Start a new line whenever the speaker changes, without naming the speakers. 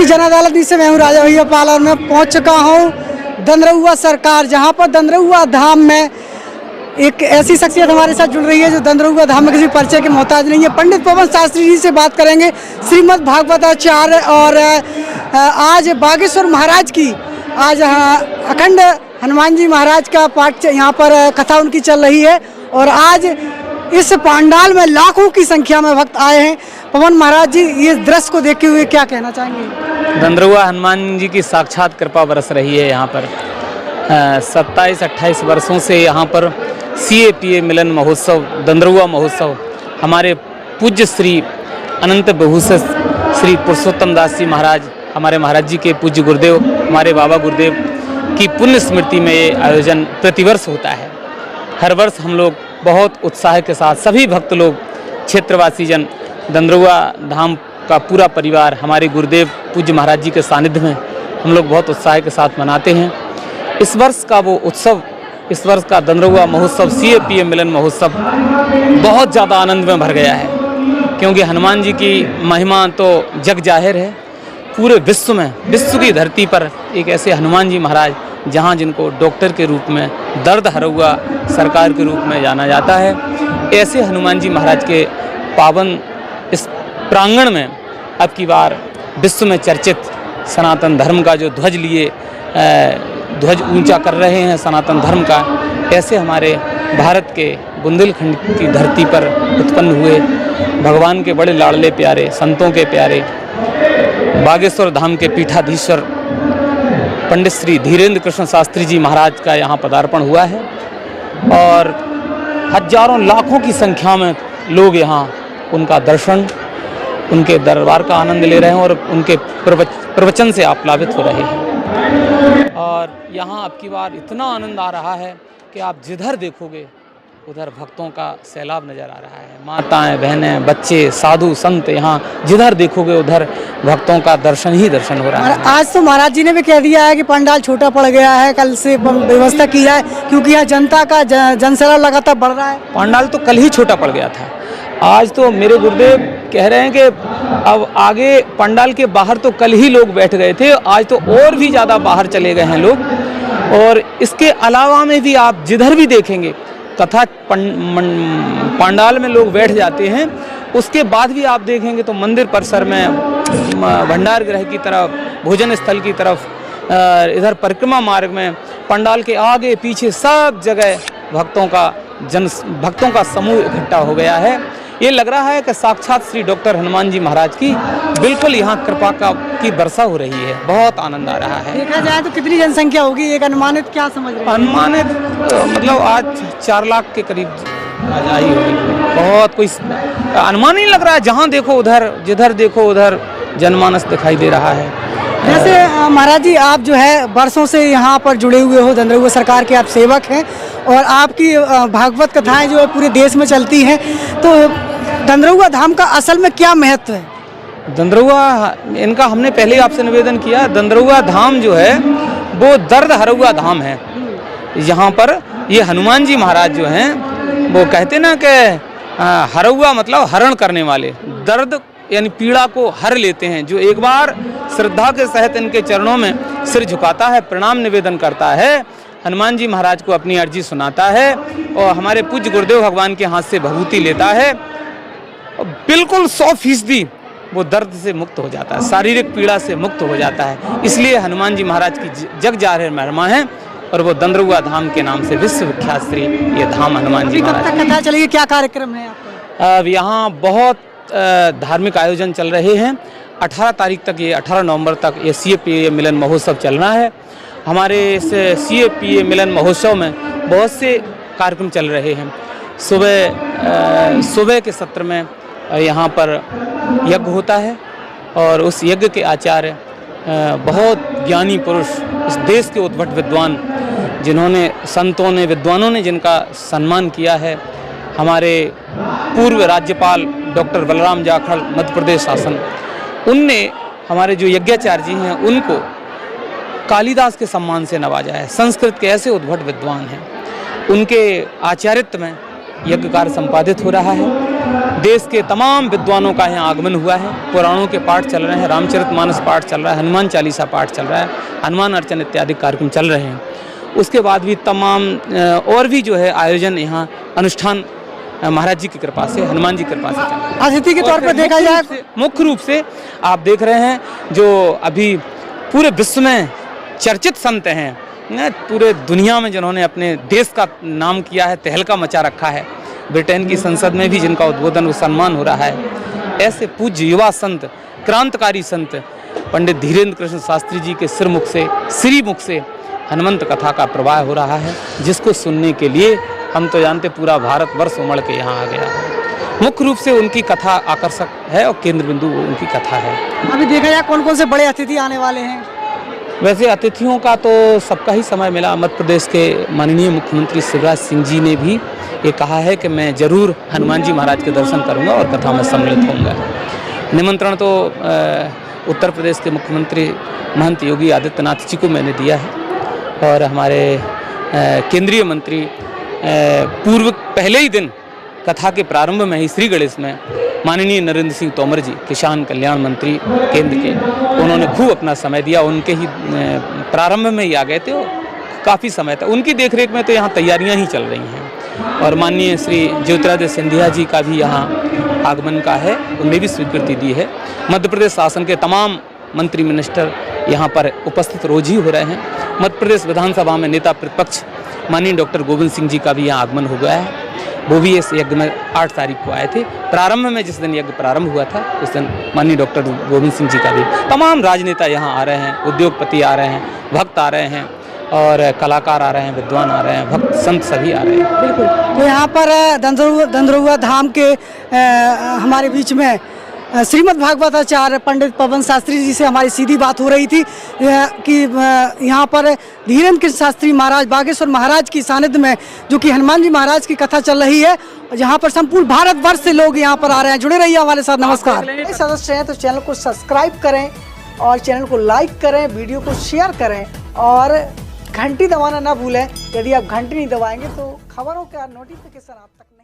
की जन अदालत से मैं हूँ राजा भैया पाल और मैं पहुँच चुका हूँ दंदरहुआ सरकार, जहाँ पर दंदरहुआ धाम में एक ऐसी शख्सियत हमारे साथ जुड़ रही है जो दंदरहुआ धाम में किसी परिचय के मोहताज नहीं है। पंडित पवन शास्त्री जी से बात करेंगे, श्रीमद् भागवताचार्य। और आज बागेश्वर महाराज की आज अखंड हनुमान जी महाराज का पाठ यहाँ पर कथा उनकी चल रही है और आज इस पंडाल में लाखों की संख्या में भक्त आए हैं। पवन महाराज जी, ये दृश्य को देखते हुए क्या कहना चाहेंगे?
दंदरहुआ हनुमान जी की साक्षात कृपा बरस रही है। यहाँ पर 27-28 वर्षों से यहाँ पर CAPA मिलन महोत्सव, दंदरहुआ महोत्सव, हमारे पूज्य श्री अनंत भूषण श्री पुरुषोत्तम दास जी महाराज, हमारे महाराज जी के पूज्य गुरुदेव, हमारे बाबा गुरुदेव की पुण्य स्मृति में ये आयोजन प्रतिवर्ष होता है। हर वर्ष हम लोग बहुत उत्साह के साथ सभी भक्त लोग, क्षेत्रवासी जन, दंदरहुआ धाम का पूरा परिवार हमारे गुरुदेव पूज्य महाराज जी के सानिध्य में हम लोग बहुत उत्साह के साथ मनाते हैं। इस वर्ष का वो उत्सव, इस वर्ष का दंदरहुआ महोत्सव, CAPA मिलन महोत्सव बहुत ज़्यादा आनंद में भर गया है, क्योंकि हनुमान जी की महिमा तो जग जाहिर है। पूरे विश्व में, विश्व की धरती पर एक ऐसे हनुमान जी महाराज जहाँ जिनको डॉक्टर के रूप में, दर्द हरहुआ सरकार के रूप में जाना जाता है, ऐसे हनुमान जी महाराज के पावन इस प्रांगण में अब की बार विश्व में चर्चित सनातन धर्म का जो ध्वज लिए ध्वज ऊंचा कर रहे हैं सनातन धर्म का, ऐसे हमारे भारत के बुंदेलखंड की धरती पर उत्पन्न हुए भगवान के बड़े लाडले प्यारे, संतों के प्यारे बागेश्वर धाम के पीठाधीश्वर पंडित श्री धीरेन्द्र कृष्ण शास्त्री जी महाराज का यहाँ पदार्पण हुआ है और हजारों लाखों की संख्या में लोग यहाँ उनका दर्शन, उनके दरबार का आनंद ले रहे हैं और उनके प्रवचन से आप्लावित हो रहे हैं। और यहाँ अब की बार इतना आनंद आ रहा है कि आप जिधर देखोगे उधर भक्तों का सैलाब नज़र आ रहा है। माताएं, बहनें, बच्चे, साधु संत, यहाँ जिधर देखोगे उधर भक्तों का दर्शन ही दर्शन हो रहा है।
आज तो महाराज जी ने भी कह दिया है कि पंडाल छोटा पड़ गया है, कल से व्यवस्था की जाए, क्योंकि यहाँ जनता का जनसैलाब लगातार बढ़ रहा है।
पंडाल तो कल ही छोटा पड़ गया था। आज तो मेरे गुरुदेव कह रहे हैं कि अब आगे पंडाल के बाहर तो कल ही लोग बैठ गए थे, आज तो और भी ज़्यादा बाहर चले गए हैं लोग। और इसके अलावा में भी आप जिधर भी देखेंगे कथा पंडाल में लोग बैठ जाते हैं, उसके बाद भी आप देखेंगे तो मंदिर परिसर में, भंडार गृह की तरफ, भोजन स्थल की तरफ, इधर परिक्रमा मार्ग में, पंडाल के आगे पीछे सब जगह भक्तों का समूह इकट्ठा हो गया है। ये लग रहा है कि साक्षात श्री डॉक्टर हनुमान जी महाराज की बिल्कुल यहाँ कृपा की वर्षा हो रही है। बहुत आनंद आ रहा है।
देखा जाए तो कितनी जनसंख्या होगी एक अनुमानित, क्या समझ रहे हैं?
अनुमानित मतलब आज 4 लाख के करीब आई होगी। बहुत कोई अनुमान नहीं लग रहा है। जहाँ देखो उधर, जिधर देखो उधर जनमानस दिखाई दे रहा है।
जैसे महाराज जी, आप जो है वर्षों से यहाँ पर जुड़े हुए हो, दंदरहुआ सरकार के आप सेवक हैं और आपकी भागवत कथाएं जो है पूरे देश में चलती हैं, तो दंदरहुआ धाम का असल में क्या महत्व है?
दंदरहुआ, इनका हमने पहले आपसे निवेदन किया, दंदरहुआ धाम जो है वो दर्द हरहुआ धाम है। यहाँ पर ये हनुमान जी महाराज जो हैं वो कहते ना कि हरहुआ मतलब हरण करने वाले, दर्द यानी पीड़ा को हर लेते हैं। जो एक बार श्रद्धा के सहित इनके चरणों में सिर झुकाता है, प्रणाम निवेदन करता है, हनुमान जी महाराज को अपनी अर्जी सुनाता है और हमारे पूज्य गुरुदेव भगवान के हाथ से भभूति लेता है, बिल्कुल 100% वो दर्द से मुक्त हो जाता है, शारीरिक पीड़ा से मुक्त हो जाता है। इसलिए हनुमान जी महाराज की जग जाहिर महिमा है और वो दंदरहुआ धाम के नाम से विश्व विख्यात श्री ये धाम हनुमान जी महाराज।
कब तक कथा चलेगी, क्या कार्यक्रम है आपका?
अब यहाँ बहुत धार्मिक आयोजन चल रहे हैं। 18 तारीख तक, ये 18 नवंबर तक ये CAPA मिलन महोत्सव चलना है। हमारे इस CAPA मिलन महोत्सव में बहुत से कार्यक्रम चल रहे हैं। सुबह के सत्र में यहाँ पर यज्ञ होता है और उस यज्ञ के आचार्य बहुत ज्ञानी पुरुष, इस देश के उद्भट विद्वान, जिन्होंने संतों ने, विद्वानों ने जिनका सम्मान किया है, हमारे पूर्व राज्यपाल डॉक्टर बलराम जाखड़, मध्य प्रदेश शासन, उनने हमारे जो यज्ञाचार्य जी हैं उनको कालिदास के सम्मान से नवाजा है। संस्कृत के ऐसे उद्भट विद्वान हैं, उनके आचार्यत्व में यज्ञ कार्य संपादित हो रहा है। देश के तमाम विद्वानों का यहाँ आगमन हुआ है। पुराणों के पाठ चल रहे हैं, रामचरितमानस पाठ चल रहा है, हनुमान चालीसा पाठ चल रहा है, हनुमान अर्चन इत्यादि कार्यक्रम चल रहे हैं। उसके बाद भी तमाम और भी जो है आयोजन यहाँ अनुष्ठान महाराज जी की कृपा से, हनुमान जी की कृपा से चल रहा है।
अतिथि के तौर पर देखा जाए,
मुख्य रूप से आप देख रहे हैं जो अभी पूरे विश्व में चर्चित संत हैं, पूरे दुनिया में जिन्होंने अपने देश का नाम किया है, तहलका मचा रखा है, ब्रिटेन की संसद में भी जिनका उद्बोधन व सम्मान हो रहा है, ऐसे पूज्य युवा संत, क्रांतिकारी संत पंडित धीरेन्द्र कृष्ण शास्त्री जी के सिरमुख से, श्रीमुख से हनुमंत कथा का प्रवाह हो रहा है, जिसको सुनने के लिए हम तो जानते पूरा भारतवर्ष उमड़ के यहाँ आ गया है। मुख्य रूप से उनकी कथा आकर्षक है और केंद्र बिंदु उनकी कथा है।
अभी देखा जाए कौन कौन से बड़े अतिथि आने वाले हैं?
वैसे अतिथियों का तो सबका ही समय मिला। मध्य प्रदेश के माननीय मुख्यमंत्री शिवराज सिंह जी ने भी ये कहा है कि मैं जरूर हनुमान जी महाराज के दर्शन करूंगा और कथा में सम्मिलित होऊंगा। निमंत्रण तो उत्तर प्रदेश के मुख्यमंत्री महंत योगी आदित्यनाथ जी को मैंने दिया है, और हमारे केंद्रीय मंत्री पूर्व पहले ही दिन कथा के प्रारंभ में ही श्री गणेश में माननीय नरेंद्र सिंह तोमर जी, किसान कल्याण मंत्री केंद्र के, उन्होंने खूब अपना समय दिया। उनके ही प्रारंभ में ही आ गए थे और काफ़ी समय तक उनकी देखरेख में तो यहाँ तैयारियाँ ही चल रही हैं। और माननीय श्री ज्योतिरादित्य सिंधिया जी का भी यहाँ आगमन का है, उन्हें भी स्वीकृति दी है। मध्य प्रदेश शासन के तमाम मंत्री मिनिस्टर यहाँ पर उपस्थित रोज ही हो रहे हैं। मध्य प्रदेश विधानसभा में नेता प्रतिपक्ष माननीय डॉक्टर गोविंद सिंह जी का भी यहाँ आगमन हो गया है। वो भी इस यज्ञ में 8 तारीख को आए थे। प्रारंभ में जिस दिन यज्ञ प्रारंभ हुआ था उस दिन माननीय डॉक्टर गोविंद सिंह जी का भी, तमाम राजनेता यहाँ आ रहे हैं, उद्योगपति आ रहे हैं, भक्त आ रहे हैं, और कलाकार आ रहे हैं, विद्वान आ रहे हैं, भक्त संत सभी आ रहे हैं।
बिल्कुल। तो यहाँ पर दंदरुआ धाम के हमारे बीच में श्रीमद् भागवताचार्य पंडित पवन शास्त्री जी से हमारी सीधी बात हो रही थी कि यहाँ पर धीरेन्द्र कृष्ण शास्त्री महाराज बागेश्वर महाराज की सानिध्य में जो कि हनुमान जी महाराज की कथा चल रही है, जहाँ पर संपूर्ण भारतवर्ष से लोग यहाँ पर आ रहे हैं। जुड़े रहिए हमारे साथ। नमस्कार। सदस्य हैं तो चैनल को सब्सक्राइब करें और चैनल को लाइक करें, वीडियो को शेयर करें और घंटी दबाना ना भूलें। यदि आप घंटी नहीं दबाएंगे तो खबरों का नोटिफिकेशन आप तक नहीं